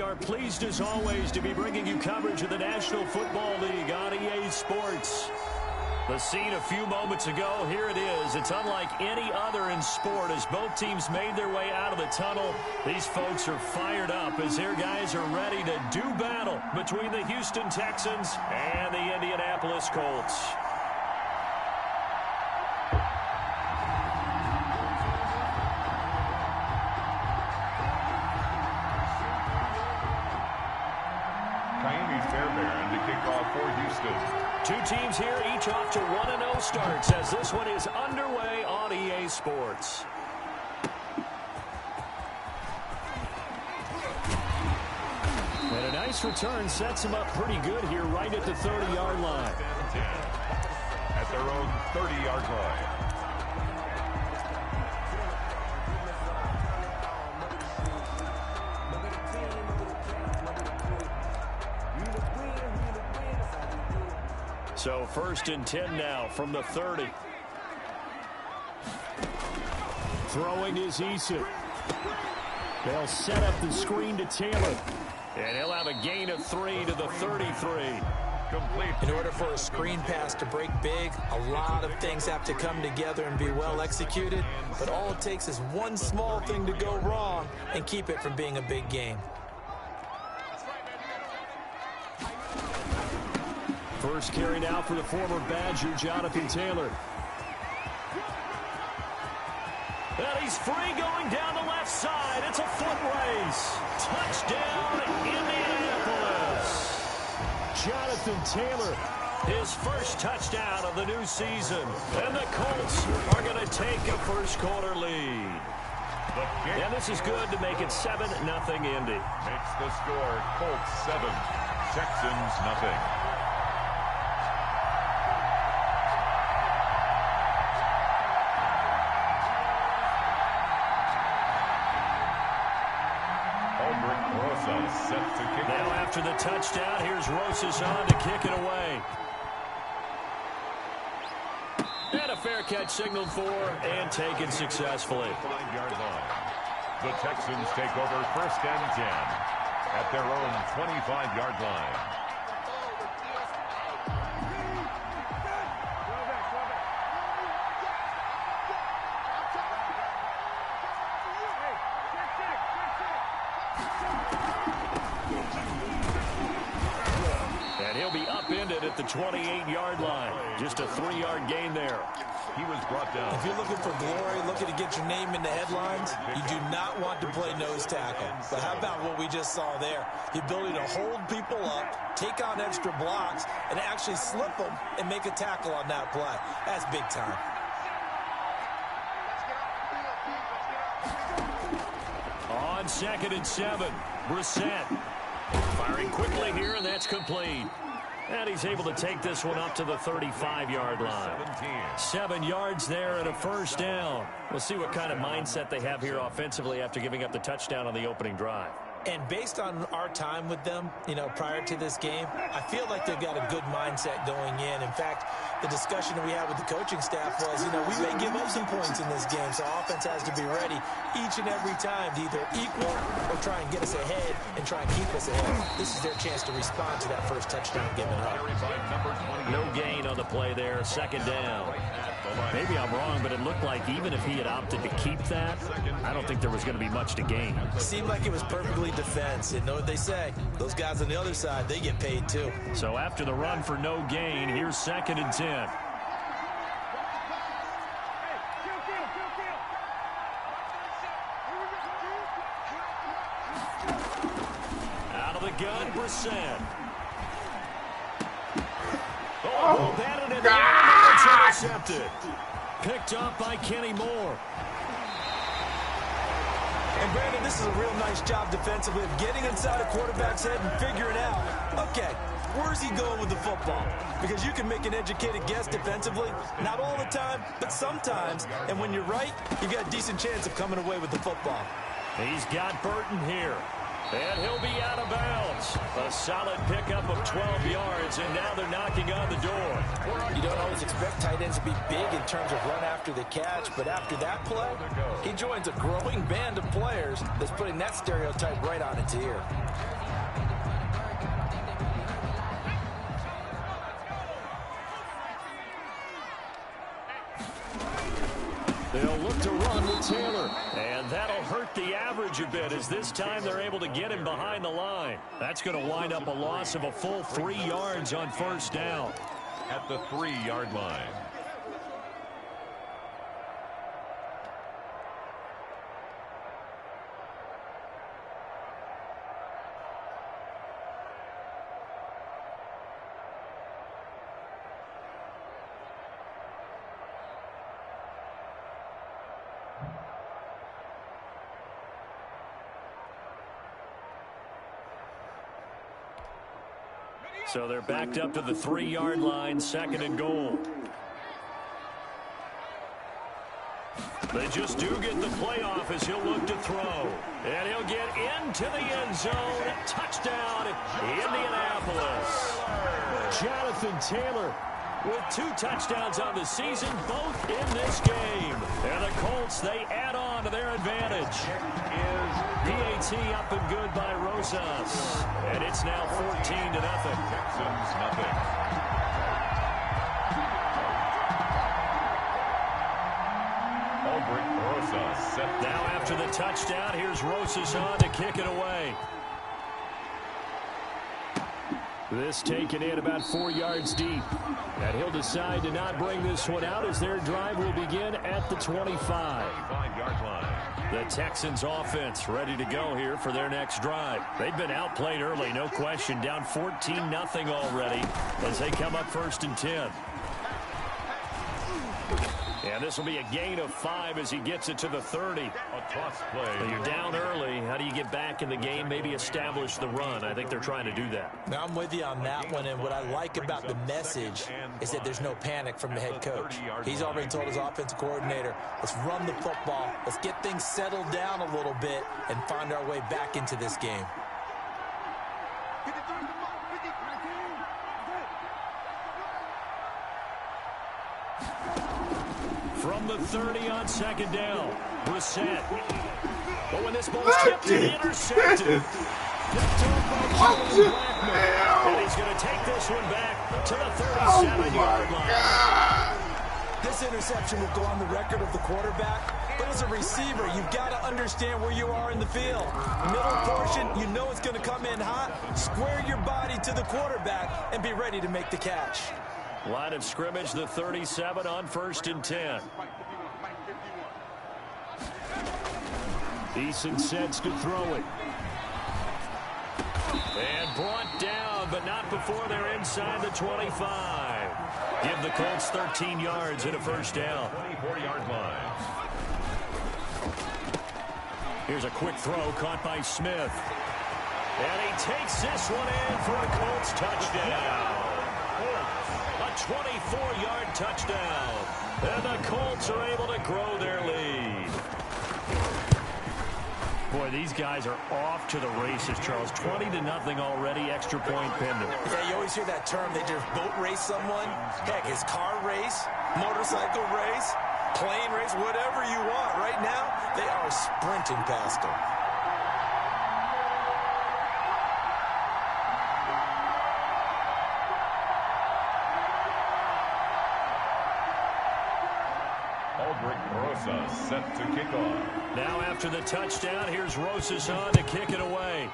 are pleased as always to be bringing you coverage of the National Football League on EA Sports. The scene a few moments ago, here it is. It's unlike any other in sport as both teams made their way out of the tunnel. These folks are fired up as their guys are ready to do battle between the Houston Texans and the Indianapolis Colts. Two teams here, each off to 1-0 starts as this one is underway on EA Sports. And a nice return sets him up pretty good here right at the 30-yard line. At their own 30-yard line. So 1st and 10 now from the 30. Throwing is Eason. They'll set up the screen to Taylor. And he'll have a gain of 3 to the 33. Complete. In order for a screen pass to break big, a lot of things have to come together and be well executed. But all it takes is one small thing to go wrong and keep it from being a big game. First carry now for the former Badger, Jonathan Taylor. And he's free going down the left side. It's a foot race. Touchdown, Indianapolis. Jonathan Taylor, his first touchdown of the new season. And the Colts are going to take a first-quarter lead. And this is good to make it 7-0 Indy. Makes the score Colts 7, Texans nothing. Now after the touchdown, here's Rosas on to kick it away. And a fair catch signaled for and taken successfully. 5-yard line. The Texans take over 1st and 10 at their own 25-yard line. At the 28-yard line. Just a 3-yard gain there. He was brought down. If you're looking for glory, looking to get your name in the headlines, you do not want to play nose tackle. But how about what we just saw there? The ability to hold people up, take on extra blocks, and actually slip them and make a tackle on that play. That's big time. On 2nd and 7, Brissett firing quickly here, and that's complete. And he's able to take this one up to the 35-yard line. 7 yards there and a first down. We'll see what kind of mindset they have here offensively after giving up the touchdown on the opening drive. And based on our time with them, prior to this game, I feel like they've got a good mindset going in. In fact, the discussion that we had with the coaching staff was, we may give up some points in this game, so offense has to be ready each and every time to either equal or try and get us ahead and try and keep us ahead. This is their chance to respond to that first touchdown given up. No gain on the play there, 2nd down. Maybe I'm wrong, but it looked like even if he had opted to keep that, I don't think there was going to be much to gain. Seemed like it was perfectly defense. And know what they say? Those guys on the other side, they get paid too. So after the run for no gain, here's 2nd and 10. Out of the gun, Brissett. Oh, batted in the air, it's intercepted. Picked up by Kenny Moore. And Brandon, this is a real nice job defensively of getting inside a quarterback's head and figuring out, okay, where's he going with the football? Because you can make an educated guess defensively, not all the time, but sometimes. And when you're right, you've got a decent chance of coming away with the football. He's got Burton here. And he'll be out of bounds. A solid pickup of 12 yards, and now they're knocking on the door. You don't always expect tight ends to be big in terms of run after the catch, but after that play, he joins a growing band of players that's putting that stereotype right on its ear. They'll look to run with Taylor. And that'll hurt the average a bit as this time they're able to get him behind the line. That's going to wind up a loss of a full 3 yards on first down. At the 3-yard line. So they're backed up to the 3-yard line, 2nd and goal. They just do get the playoff as he'll look to throw. And he'll get into the end zone. Touchdown, Indianapolis. Jonathan Taylor with 2 touchdowns on the season, both in this game. And the Colts, they add on to their advantage. PAT up and good by Rosas. And it's now 14-0. Texans nothing. Rosas set. Now after the touchdown, here's Rosas on to kick it away. This taken in about 4 yards deep. And he'll decide to not bring this one out as their drive will begin at the 25. 5-yard line. The Texans offense ready to go here for their next drive. They've been outplayed early, no question. Down 14-0 already as they come up 1st and 10. And this will be a gain of 5 as he gets it to the 30. A toss play. So you're down early. How do you get back in the game, maybe establish the run? I think they're trying to do that. Now, I'm with you on that one, and what I like about the message is that there's no panic from the head coach. He's already told his offensive coordinator, let's run the football, let's get things settled down a little bit, and find our way back into this game. From the 30 on 2nd down, Brissett. But when this ball's tipped and intercepted, and he's going to take this one back to the 37-yard line. This interception will go on the record of the quarterback, but as a receiver, you've got to understand where you are in the field. Middle portion, you know it's going to come in hot. Square your body to the quarterback and be ready to make the catch. Line of scrimmage, the 37 on 1st and 10. Eason sets to throw it. And brought down, but not before they're inside the 25. Give the Colts 13 yards and a 1st down. 24-yard line. Here's a quick throw caught by Smith. And he takes this one in for a Colts touchdown. A 24-yard touchdown. And the Colts are able to grow their lead. Boy, these guys are off to the races, Charles. 20-0 already, extra point pending. Yeah, you always hear that term, they just boat race someone. Heck, it's car race, motorcycle race, plane race, whatever you want. Right now, they are sprinting past them. Rosas set to kick off. Now after the touchdown, here's Rosas on to kick it away.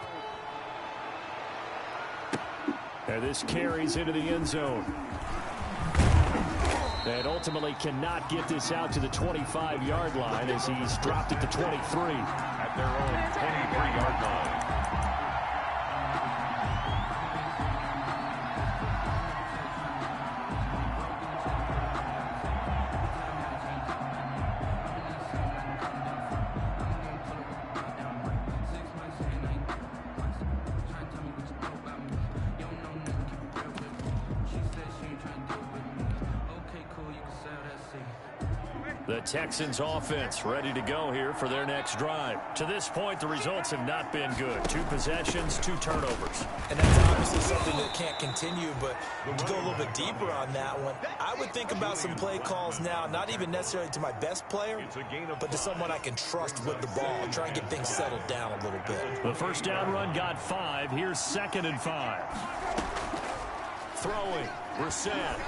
And this carries into the end zone. And ultimately cannot get this out to the 25-yard line as he's dropped at the 23. At their own 23-yard line. The Texans offense ready to go here for their next drive. To this point, the results have not been good. 2 possessions, 2 turnovers. And that's obviously something that can't continue, but to go a little bit deeper on that one, I would think about some play calls now, not even necessarily to my best player, but to someone I can trust with the ball. Try and get things settled down a little bit. The first down run got 5. Here's 2nd and 5. Throwing. Brissett.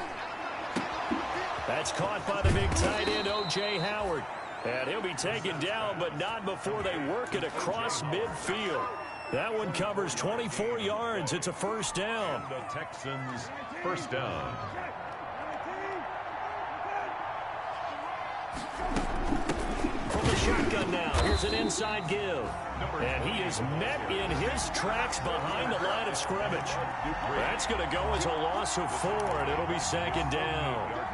That's caught by the big tight end, O.J. Howard. And he'll be taken down, but not before they work it across midfield. That one covers 24 yards. It's a first down. The Texans, first down. From the shotgun now, here's an inside give. And he is met in his tracks behind the line of scrimmage. That's going to go as a loss of 4, and it'll be 2nd down.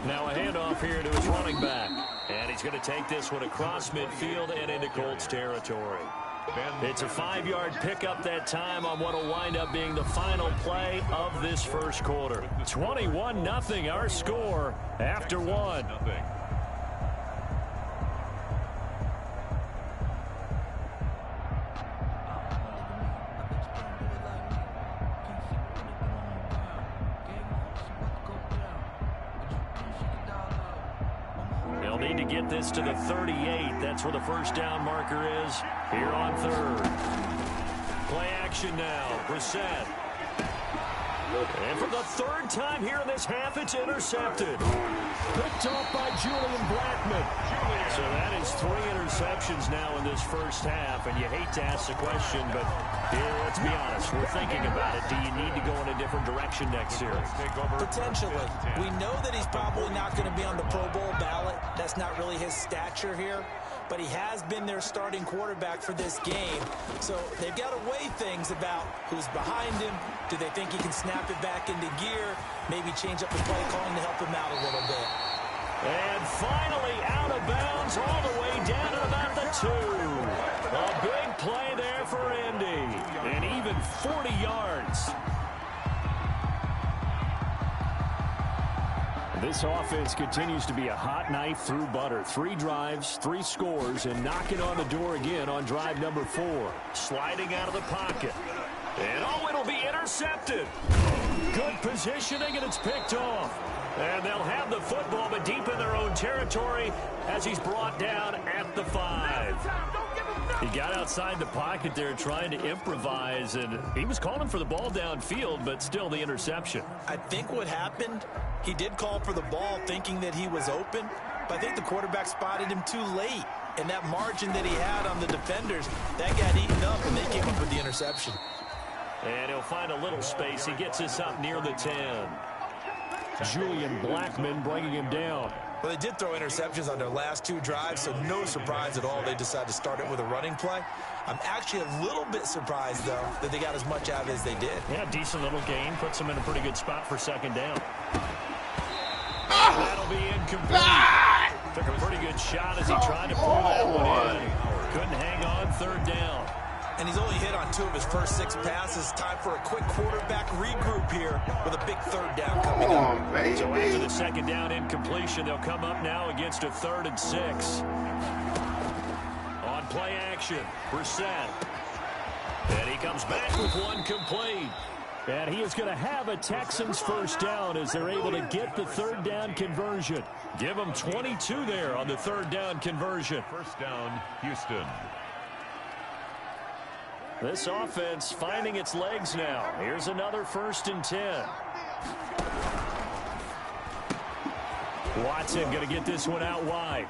Now a handoff here to his running back. And he's going to take this one across midfield and into Colts territory. It's a 5-yard pickup that time on what will wind up being the final play of this first quarter. 21-0 our score after 1. They'll need to get this to the 38. That's where the first down marker is here on 3rd. Play action now. Brissett. And for the 3rd time here in this half, it's intercepted. Picked off by Julian Blackmon. So that is 3 interceptions now in this first half. And you hate to ask the question, but here, let's be honest. We're thinking about it. Do you need to go in a different direction next series? Potentially. We know that he's probably not going to be on the Pro Bowl ballot. That's not really his stature here. But he has been their starting quarterback for this game. So they've got to weigh things about who's behind him. Do they think he can snap it back into gear? Maybe change up the play calling to help him out a little bit. And finally out of bounds all the way down to about the 2. A big play there for Indy. And even 40 yards. This offense continues to be a hot knife through butter. 3 drives, 3 scores, and knocking on the door again on drive number 4. Sliding out of the pocket. And oh, it'll be intercepted. Good positioning, and it's picked off. And they'll have the football, but deep in their own territory as he's brought down at the 5. He got outside the pocket there trying to improvise, and he was calling for the ball downfield, but still the interception. I think what happened, he did call for the ball thinking that he was open, but I think the quarterback spotted him too late. And that margin that he had on the defenders, that got eaten up, and they came up with the interception. And he'll find a little space. He gets us up near the 10. Julian Blackmon bringing him down. Well, they did throw interceptions on their last 2 drives, so no surprise at all they decided to start it with a running play. I'm actually a little bit surprised, though, that they got as much out of it as they did. Yeah, decent little gain. Puts them in a pretty good spot for 2nd down. That'll be incomplete. Took a pretty good shot as he tried to pull that one in. Couldn't hang on 3rd down. And he's only hit on 2 of his first 6 passes. Time for a quick quarterback regroup here with a big 3rd down coming up. So after the 2nd down incompletion, they'll come up now against a 3rd and 6. On play action, Brissett. And he comes back with one complete. And he is going to have a Texans first down as they're able to get the 3rd down conversion. Give them 22 there on the 3rd down conversion. First down, Houston. This offense finding its legs now. Here's another 1st and 10. Watson going to get this one out wide.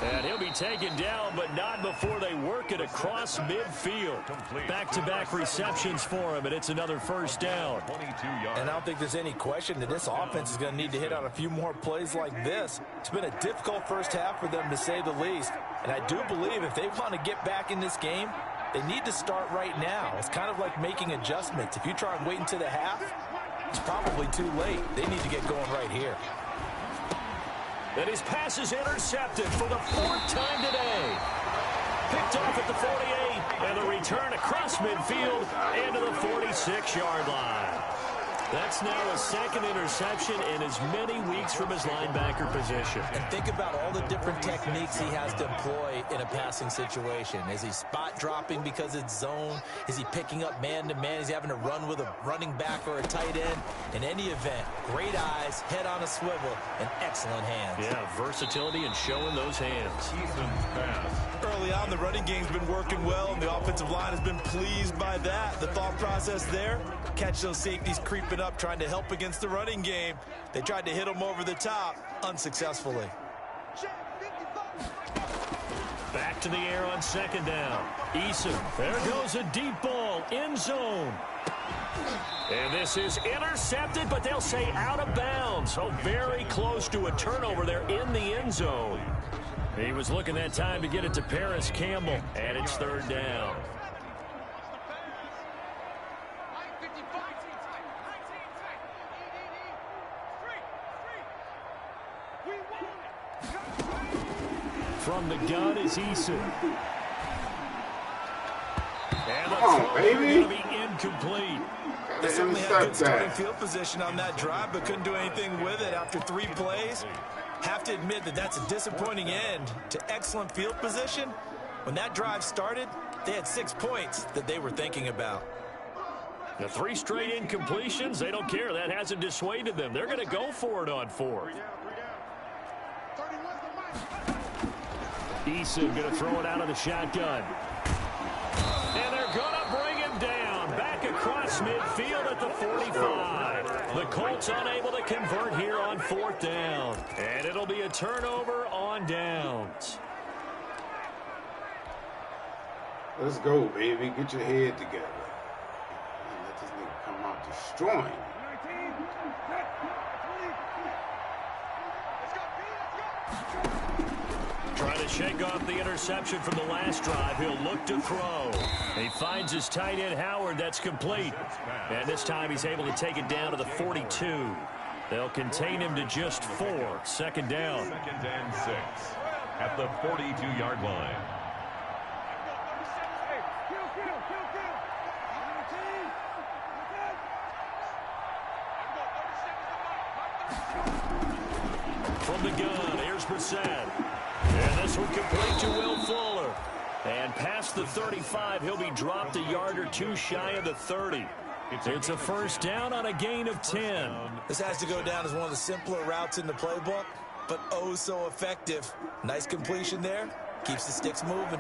And he'll be taken down, but not before they work it across midfield. Back-to-back receptions for him, and it's another 1st down. 22 yards. And I don't think there's any question that this offense is going to need to hit on a few more plays like this. It's been a difficult first half for them, to say the least. And I do believe if they want to get back in this game, they need to start right now. It's kind of like making adjustments. If you try and wait until the half, It's probably too late. They need to get going right here. And his pass is intercepted for the 4th time today. Picked off at the 48, and the return across midfield and to the 46-yard line. That's now a 2nd interception in as many weeks from his linebacker position. And think about all the different techniques he has to employ in a passing situation. Is he spot dropping because it's zone? Is he picking up man-to-man? Is he having to run with a running back or a tight end? In any event, great eyes, head on a swivel, and excellent hands. Yeah, versatility and showing those hands. Eason's pass. Early on, the running game's been working well, and the offensive line has been pleased by that. The thought process there, catch those safeties creeping up, trying to help against the running game. They tried to hit him over the top, unsuccessfully. Back to the air on 2nd down. Eason, there goes a deep ball, end zone. And this is intercepted, but they'll say out of bounds. So very close to a turnover there in the end zone. He was looking that time to get it to Paris Campbell, and it's 3rd down. From the gun is Eason. And the throw is going to be incomplete. They certainly had good starting field position on that drive, but couldn't do anything with it after 3 plays. Have to admit that that's a disappointing end to excellent field position. When that drive started, they had 6 points that they were thinking about. The 3 straight incompletions, they don't care. That hasn't dissuaded them. They're going to go for it on 4th. Eason going to throw it out of the shotgun. And they're going to bring him down. Back across midfield at the 45. The Colts unable to convert here on 4th down. And it'll be a turnover on downs. Let's go, baby. Get your head together. Man, let this nigga come out destroying. Trying to shake off the interception from the last drive. He'll look to throw. He finds his tight end, Howard. That's complete. And this time he's able to take it down to the 42. They'll contain him to just 4. 2nd down. 2nd and 6 at the 42-yard line. From the gun, here's Brissett. And this one complete to Will Fuller. And past the 35, he'll be dropped a yard or 2 shy of the 30. It's a 1st down on a gain of 10. This has to go down as one of the simpler routes in the playbook, but oh so effective. Nice completion there. Keeps the sticks moving.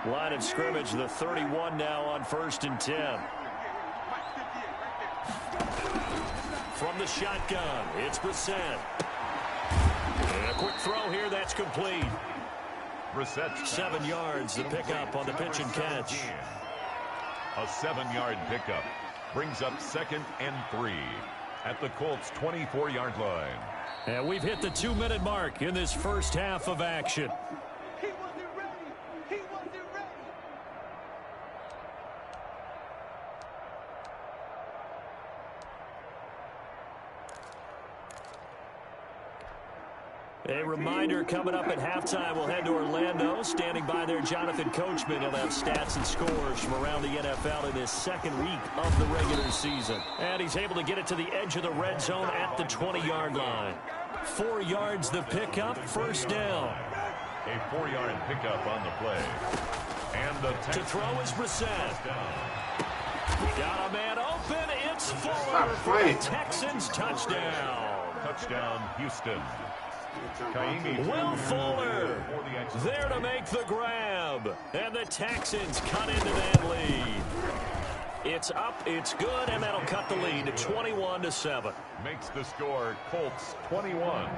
Line of scrimmage, the 31 now on 1st and 10. From the shotgun, it's Brissett. And a quick throw here, that's complete. Brissett 7 yards, the pickup on the pitch and catch. A 7-yard pickup brings up 2nd and 3 at the Colts' 24-yard line. And we've hit the 2-minute mark in this first half of action. A reminder, coming up at halftime, we'll head to Orlando. Standing by there, Jonathan Coachman. He'll have stats and scores from around the NFL in his 2nd week of the regular season. And he's able to get it to the edge of the red zone at the 20-yard line. 4 yards the pickup, 1st down. A 4-yard pickup on the play. And the to throw is Brissett. Got a man open. It's Fuller for the Texans touchdown. Touchdown, Houston. Will Fuller there to make the grab. And the Texans cut into that lead. It's up, it's good, and that'll cut the lead to 21-7. Makes the score Colts 21,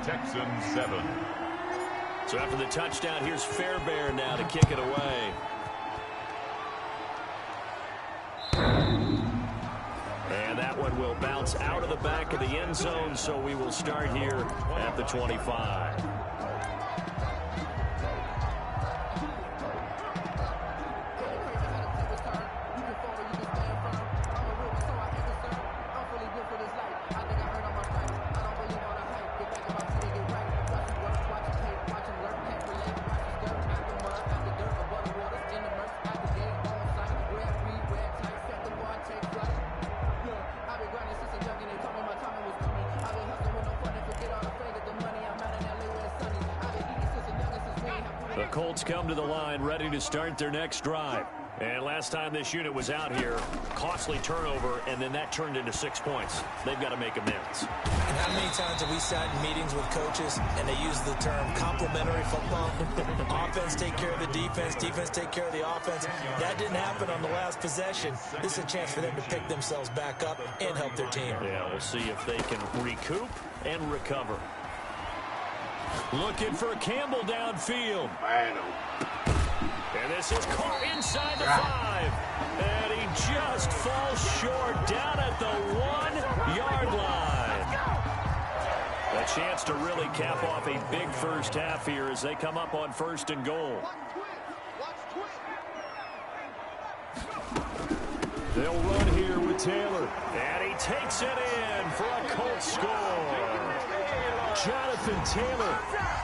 Texans 7. So after the touchdown, here's Fairbairn now to kick it away. And that one will bounce out of the back of the end zone, so we will start here at the 25. The Colts come to the line ready to start their next drive. And last time this unit was out here, costly turnover, and then that turned into 6 points. They've got to make amends. And how many times have we sat in meetings with coaches and they use the term complementary football? Offense take care of the defense, defense take care of the offense. That didn't happen on the last possession. This is a chance for them to pick themselves back up and help their team. Yeah, we'll see if they can recoup and recover. Looking for Campbell downfield. And this is caught inside the 5. And he just falls short down at the 1-yard line. A chance to really cap off a big first half here as they come up on 1st and goal. They'll run here with Taylor. And he takes it in for a Colts score. Jonathan Taylor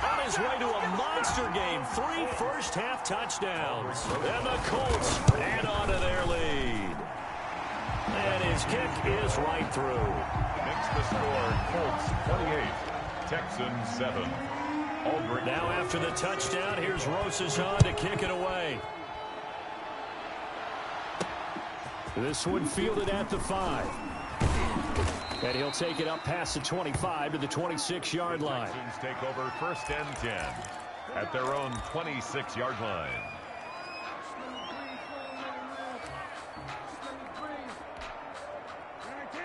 on his way to a monster game. 3 first-half touchdowns. And the Colts add on to their lead. And his kick is right through. Makes the score Colts 28, Texans 7. Aldridge. Now after the touchdown, here's Rosas to kick it away. This one fielded at the 5. And he'll take it up past the 25 to the 26-yard line. Texans take over 1st and 10 at their own 26-yard line.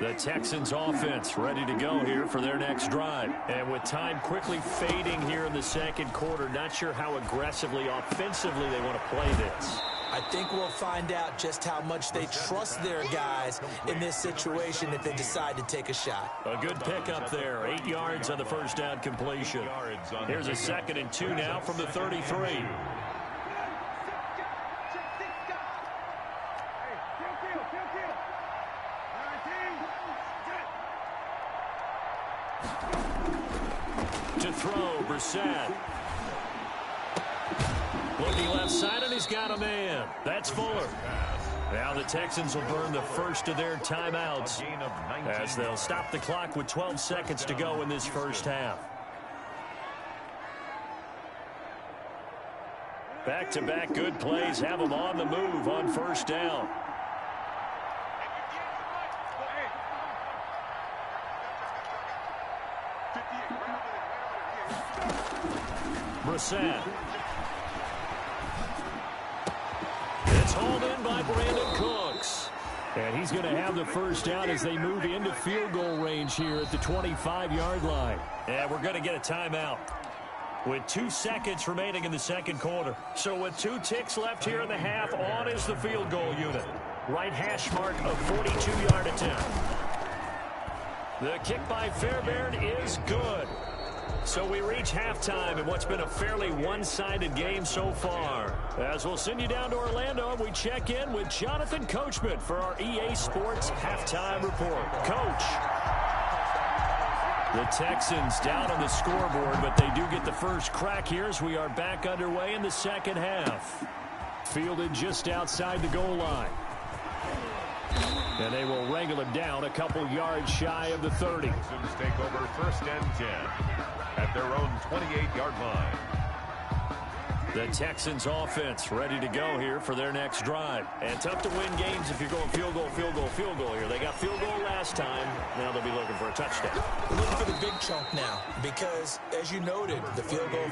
The Texans offense ready to go here for their next drive. And with time quickly fading here in the second quarter, not sure how aggressively, offensively they want to play this. I think we'll find out just how much they trust their guys in this situation if they decide to take a shot. A good pickup there. 8 yards on the first down completion. Here's a 2nd and 2 now from the 33. To throw, Brissett. Looking left side, and he's got a man. That's Fuller. Now the Texans will burn the first of their timeouts as they'll stop the clock with 12 seconds to go in this first half. Back-to-back good plays have them on the move on 1st down. Brissett. It's hauled in by Brandon Cooks. And he's going to have the first down as they move into field goal range here at the 25-yard line. And we're going to get a timeout with 2 seconds remaining in the second quarter. So with 2 ticks left here in the half, on is the field goal unit. Right hash mark of 42-yard attempt. The kick by Fairbairn is good. So we reach halftime in what's been a fairly one-sided game so far. As we'll send you down to Orlando, and we check in with Jonathan Coachman for our EA Sports Halftime Report. Coach. The Texans down on the scoreboard, but they do get the first crack here as we are back underway in the second half. Fielded just outside the goal line. And they will wrangle him down a couple yards shy of the 30. Texans take over 1st and 10 at their own 28-yard line. The Texans offense ready to go here for their next drive. And tough to win games if you're going field goal, field goal, field goal here. They got field goal last time. Now they'll be looking for a touchdown. We're looking for the big chunk now because, as you noted, the field goal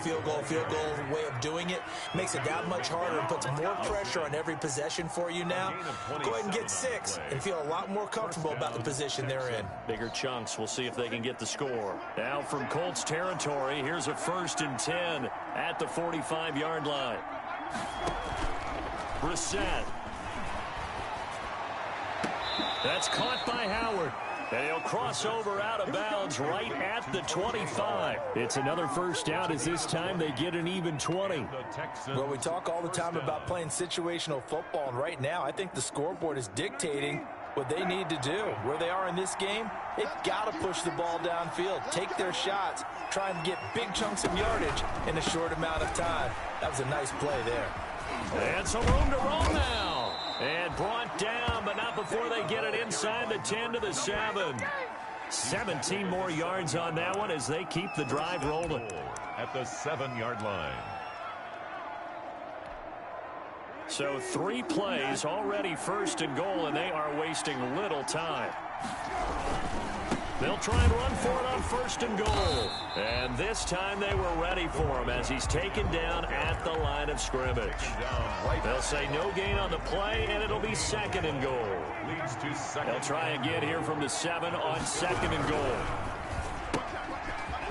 way of doing it makes it that much harder and puts more pressure on every possession for you now. Go ahead and get 6 and feel a lot more comfortable about the position they're in. Bigger chunks. We'll see if they can get the score. Now from Colts territory, here's a 1st and 10 at the 45-yard line. Brissett. That's caught by Howard. And he'll cross over out of bounds right at the 25. It's another first down as this time they get an even 20. Well, we talk all the time about playing situational football, and right now I think the scoreboard is dictating what they need to do. Where they are in this game, they've got to push the ball downfield, take their shots, try and get big chunks of yardage in a short amount of time. That was a nice play there. And some room to roam now. And brought down, but not before they get it inside the 10 to the 7. 17 more yards on that one as they keep the drive rolling. At the 7-yard line. So 3 plays already first and goal, and they are wasting little time. They'll try and run for it on first and goal. And this time they were ready for him as he's taken down at the line of scrimmage. They'll say no gain on the play, and it'll be second and goal. They'll try again here from the 7 on second and goal.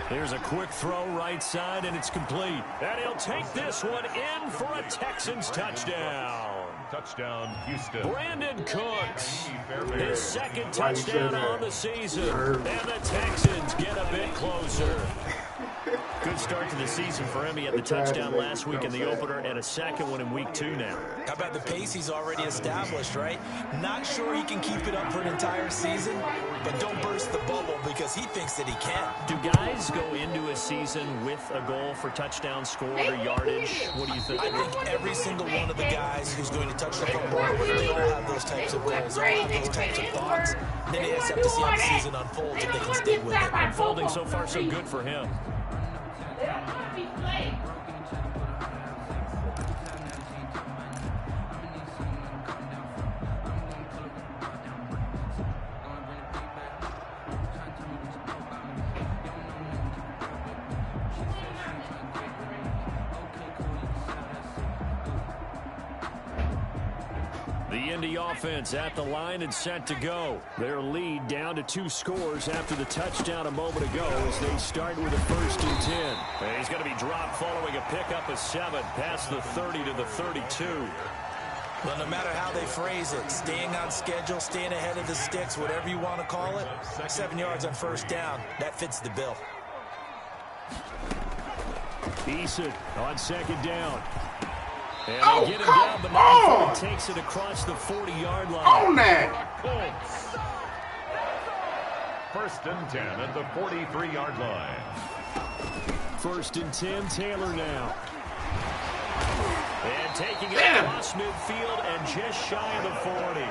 Here's a quick throw right side, and it's complete. And he'll take this one in for a Texans touchdown. Touchdown, Houston. Brandon Cooks, his second touchdown on the season. And the Texans get a bit closer. Good start to the season for him. He had the touchdown last week in the opener and a second one in week 2 now. How about the pace he's already established, right? Not sure he can keep it up for an entire season, but don't burst the bubble because he thinks that he can. Do guys go into a season with a goal for touchdown scored or yardage? What do you think? I think every single one of the guys who's going to touch the football, they all have those types of goals. They all have those types of thoughts. Then they just have to see how the season unfolds if they can stay with it. Unfolding so far so good for him. The Indy offense at the line and set to go. Their lead down to 2 scores after the touchdown a moment ago as they start with a 1st and 10. And he's going to be dropped following a pickup of 7 past the 30 to the 32. Well, no matter how they phrase it, staying on schedule, staying ahead of the sticks, whatever you want to call it, 7 yards on 1st down, that fits the bill. Eason on 2nd down. And they get him down, but now he takes it across the 40-yard line. On that! 1st and 10 at the 43-yard line. 1st and 10, Taylor now. And taking it across midfield and just shy of the 40.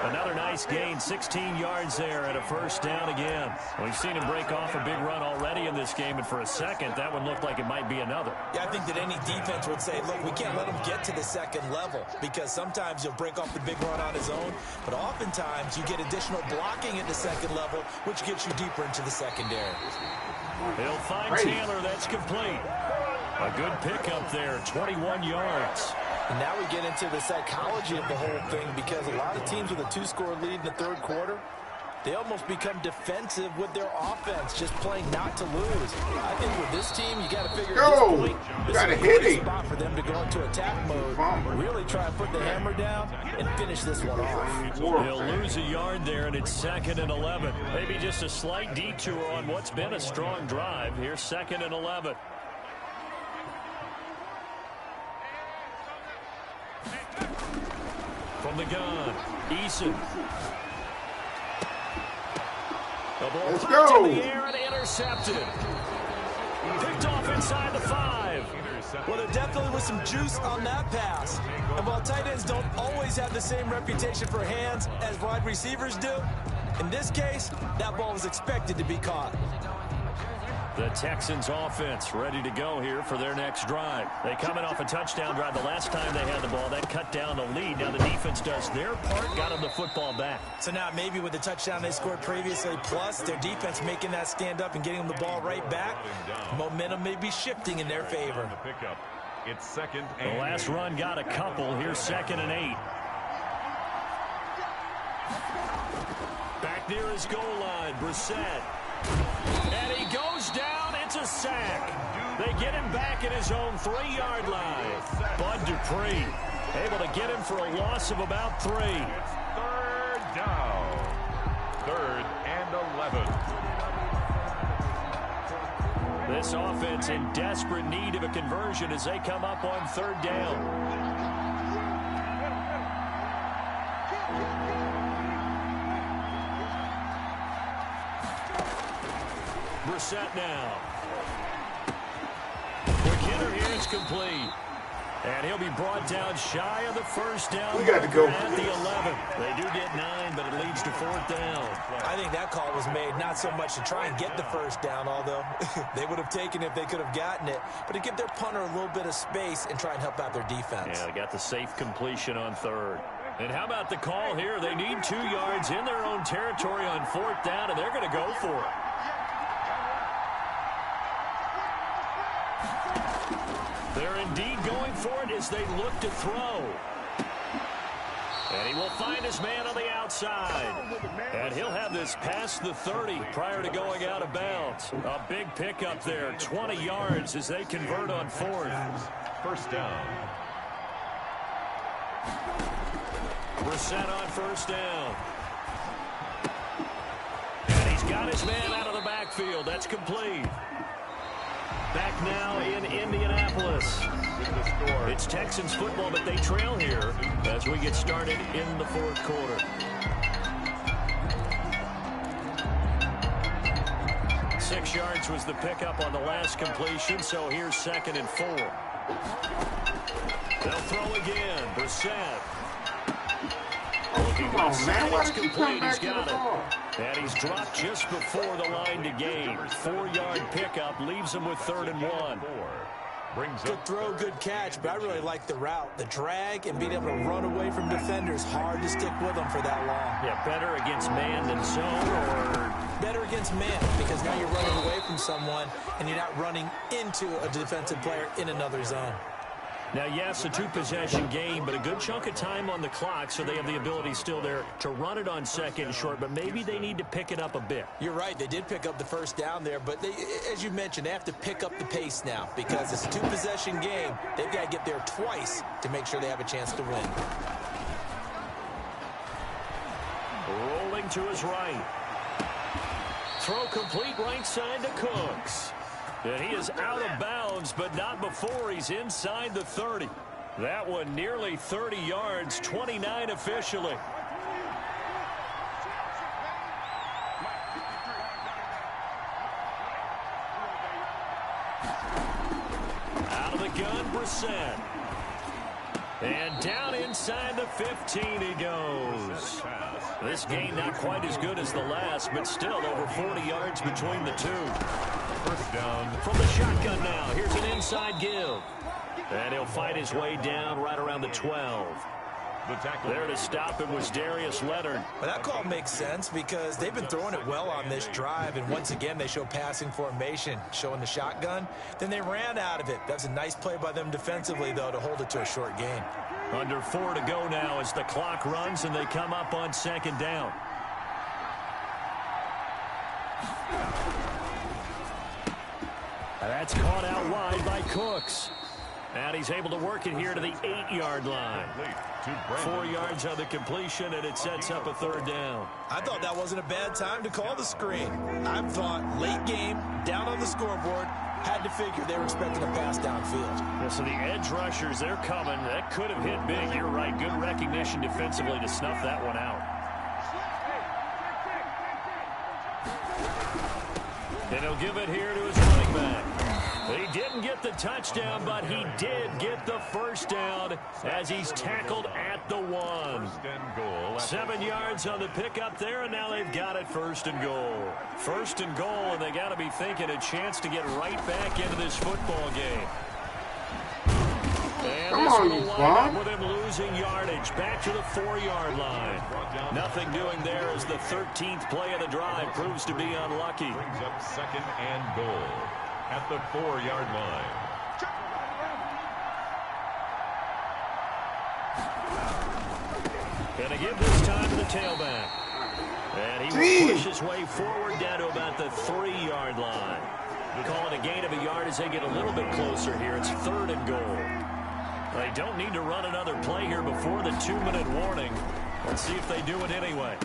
Another nice gain, 16 yards there and a 1st down again. We've seen him break off a big run already in this game, and for a second, that one looked like it might be another. Yeah, I think that any defense would say, look, we can't let him get to the 2nd level because sometimes he'll break off the big run on his own, but oftentimes you get additional blocking at the 2nd level, which gets you deeper into the secondary. He'll find Taylor. That's complete. A good pickup there, 21 yards. And now we get into the psychology of the whole thing because a lot of teams with a 2-score lead in the 3rd quarter, they almost become defensive with their offense, just playing not to lose. I think with this team, you got to figure at this point, this is a great spot for them to go into attack mode, really try and put the hammer down and finish this one off. He'll lose a yard there, and it's 2nd and 11. Maybe just a slight detour on what's been a strong drive. Here's 2nd and 11. From the gun, Eason. The ball popped in the air and intercepted. Picked off inside the 5. Well, there definitely was some juice on that pass. And while tight ends don't always have the same reputation for hands as wide receivers do, in this case, that ball was expected to be caught. The Texans offense ready to go here for their next drive. They come in off a touchdown drive the last time they had the ball. That cut down the lead. Now the defense does their part, got them the football back. So now maybe with the touchdown they scored previously, plus their defense making that stand up and getting them the ball right back, momentum may be shifting in their favor. It's 2nd The and last run got a couple. Here's 2nd and 8. Back near his goal line, Brissett. And he goes down. It's a sack. They get him back at his own 3-yard line. Bud Dupree able to get him for a loss of about 3. 3rd down. 3rd and 11. This offense in desperate need of a conversion as they come up on 3rd down. Brissett now. Quick hitter here, it's complete. And he'll be brought down shy of the first down. We got to go at the 11. They do get 9, but it leads to 4th down. I think that call was made not so much to try and get the first down, although they would have taken it if they could have gotten it, but to give their punter a little bit of space and try and help out their defense. Yeah, they got the safe completion on 3rd. And how about the call here? They need 2 yards in their own territory on 4th down, and they're going to go for it. They're indeed going for it as they look to throw. And he will find his man on the outside. And he'll have this past the 30 prior to going out of bounds. A big pickup there, 20 yards as they convert on 4th. First down. Brissett on 1st down. And he's got his man out of the backfield. That's complete. Back now in Indianapolis. It's Texans football, but they trail here as we get started in the 4th quarter. 6 yards was the pickup on the last completion, so here's 2nd and 4. They'll throw again. Brissett. Come on, man. Why did you come back to the ball? And he's dropped just before the line to gain. 4-yard pickup leaves him with 3rd and 1. Good throw, good catch, but I really like the route. The drag and being able to run away from defenders, hard to stick with them for that long. Yeah, better against man than zone, or better against man, because now you're running away from someone and you're not running into a defensive player in another zone. Now, yes, a 2-possession game, but a good chunk of time on the clock, so they have the ability still there to run it on 2nd and short, but maybe they need to pick it up a bit. You're right. They did pick up the first down there, but they, as you mentioned, they have to pick up the pace now because it's a 2-possession game. They've got to get there twice to make sure they have a chance to win. Rolling to his right. Throw complete right side to Cooks. And he is out of bounds, but not before he's inside the 30. That one nearly 30 yards, 29 officially. Out of the gun, Brissett. And down inside the 15 he goes. This game not quite as good as the last, but still over 40 yards between the two. First down. From the shotgun now, here's an inside give. And he'll fight his way down right around the 12. The tackle there to stop him was Darius Leonard. Well, that call makes sense because they've been throwing it well on this drive, and once again they show passing formation, showing the shotgun. Then they ran out of it. That's a nice play by them defensively, though, to hold it to a short gain. Under 4 to go now as the clock runs and they come up on 2nd down. That's caught out wide by Cooks. And he's able to work it here to the 8-yard line. 4 yards on the completion, and it sets up a 3rd down. I thought that wasn't a bad time to call the screen. I thought late game, down on the scoreboard, had to figure they were expecting a pass downfield. Yeah, so the edge rushers, they're coming. That could have hit big. You're right. Good recognition defensively to snuff that one out. And he'll give it here to his running back. He didn't get the touchdown, but he did get the first down as he's tackled at the 1. 7 yards on the pickup there, and now they've got it 1st and goal. 1st and goal, and they got to be thinking a chance to get right back into this football game. And Come this on, will you line up bum. with him losing yardage back to the 4-yard line. Nothing doing there as the 13th play of the drive proves to be unlucky. Brings up 2nd and goal at the 4-yard line. Gonna give this time to the tailback. And he will push his way forward down to about the 3-yard line. Calling a gain of a yard as they get a little bit closer here. It's 3rd and goal. They don't need to run another play here before the 2-minute warning. Let's see if they do it anyway.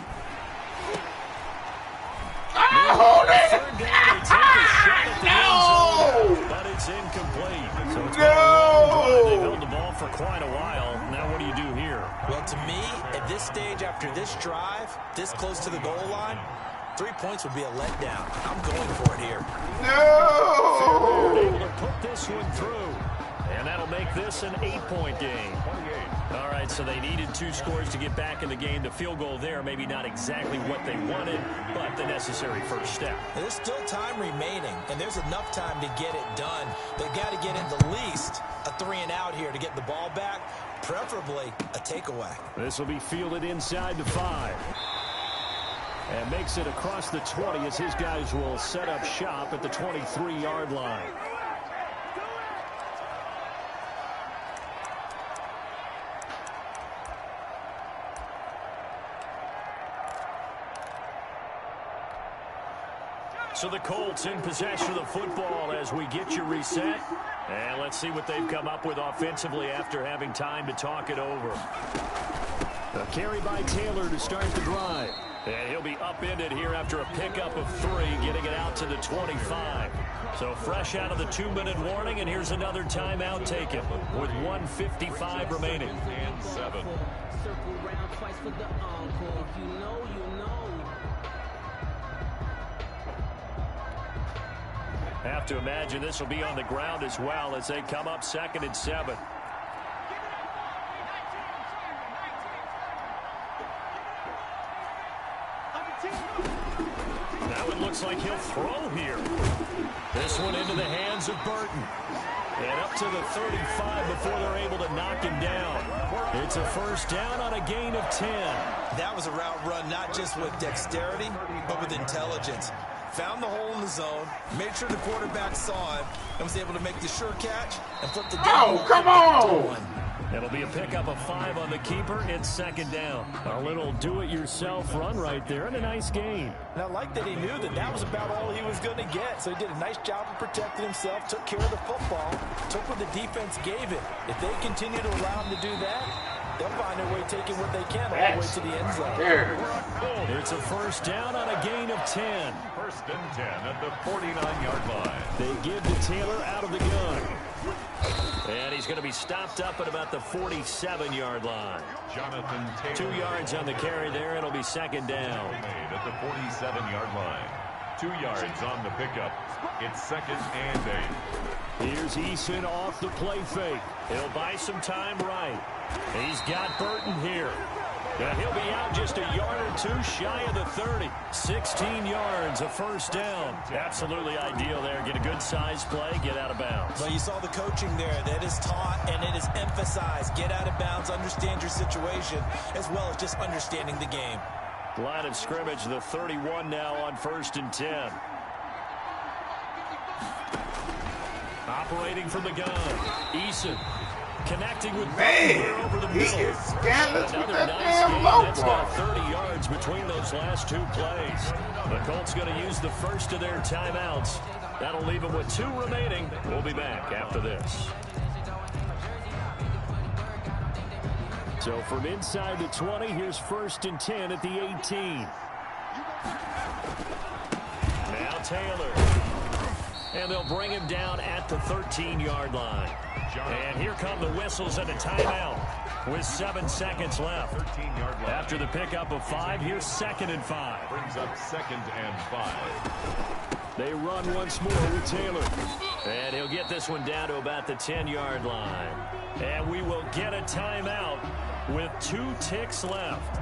Hold it! 3rd down, they take a shot at the end zone, but it's incomplete. So it's been a long drive. They've held the ball for quite a while. Now what do you do here? Well, to me, at this stage after this drive, this close to the goal line, 3 points would be a letdown. I'm going for it here. No! They're able to put this one through. And that'll make this an 8-point game. 28. All right, so they needed 2 scores to get back in the game. The field goal there, maybe not exactly what they wanted, but the necessary first step. There's still time remaining, and there's enough time to get it done. They've got to get at least a 3-and-out here to get the ball back, preferably a takeaway. This will be fielded inside the 5. And makes it across the 20 as his guys will set up shop at the 23-yard line. So the Colts in possession of the football as we get you reset. And let's see what they've come up with offensively after having time to talk it over. A carry by Taylor to start the drive. And he'll be upended here after a pickup of 3, getting it out to the 25. So fresh out of the 2-minute warning, and here's another timeout taken with 1:55 remaining. And 7. Circle round twice for the encore. If you know, you know. Have to imagine this will be on the ground as well as they come up 2nd and 7. Now it looks like he'll throw here. This one into the hands of Burton. And up to the 35 before they're able to knock him down. It's a first down on a gain of 10. That was a route run not just with dexterity, but with intelligence. Found the hole in the zone, made sure the quarterback saw him, and was able to make the sure catch and flip the down. Oh, come on! It'll be a pickup of 5 on the keeper. It's 2nd down. A little do-it-yourself run right there and a nice gain. And I like that he knew that that was about all he was going to get. So he did a nice job of protecting himself, took care of the football, took what the defense gave him. If they continue to allow him to do that, they'll find their way taking what they can all the way to the end zone. It's a first down on a gain of 10. 1st and 10 at the 49-yard line. They give to Taylor out of the gun. And he's going to be stopped up at about the 47-yard line. Jonathan Taylor. 2 yards on the carry there. It'll be 2nd down. Made at the 47-yard line. 2 yards on the pickup. It's 2nd and 8. Here's Eason off the play fake. He'll buy some time right. He's got Burton here. And he'll be out just a yard or 2 shy of the 30. 16 yards, a first down. Absolutely ideal there. Get a good size play, get out of bounds. Well, you saw the coaching there. That is taught and it is emphasized. Get out of bounds, understand your situation, as well as just understanding the game. Line of scrimmage, the 31 now on 1st and 10. Operating from the gun. Eason connecting with Man, over the he middle. is scandalous with Another that nice damn game. low That's ball. got 30 yards between those last 2 plays. The Colts going to use the first of their timeouts. That'll leave them with 2 remaining. We'll be back after this. So from inside the 20, here's 1st and 10 at the 18. Now Taylor. And they'll bring him down at the 13-yard line. And here come the whistles and a timeout with 7 seconds left. 13-yard line. After the pickup of 5, here's 2nd and 5. Brings up 2nd and 5. They run once more with Taylor. And he'll get this one down to about the 10-yard line. And we will get a timeout with 2 ticks left.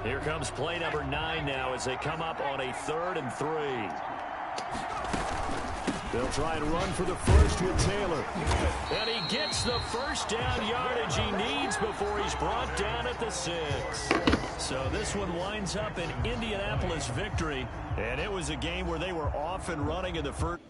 Here comes play number 9 now as they come up on a 3rd and 3. They'll try and run for the first with Taylor. And he gets the first down yardage he needs before he's brought down at the 6. So this one winds up an Indianapolis victory. And it was a game where they were off and running in the first.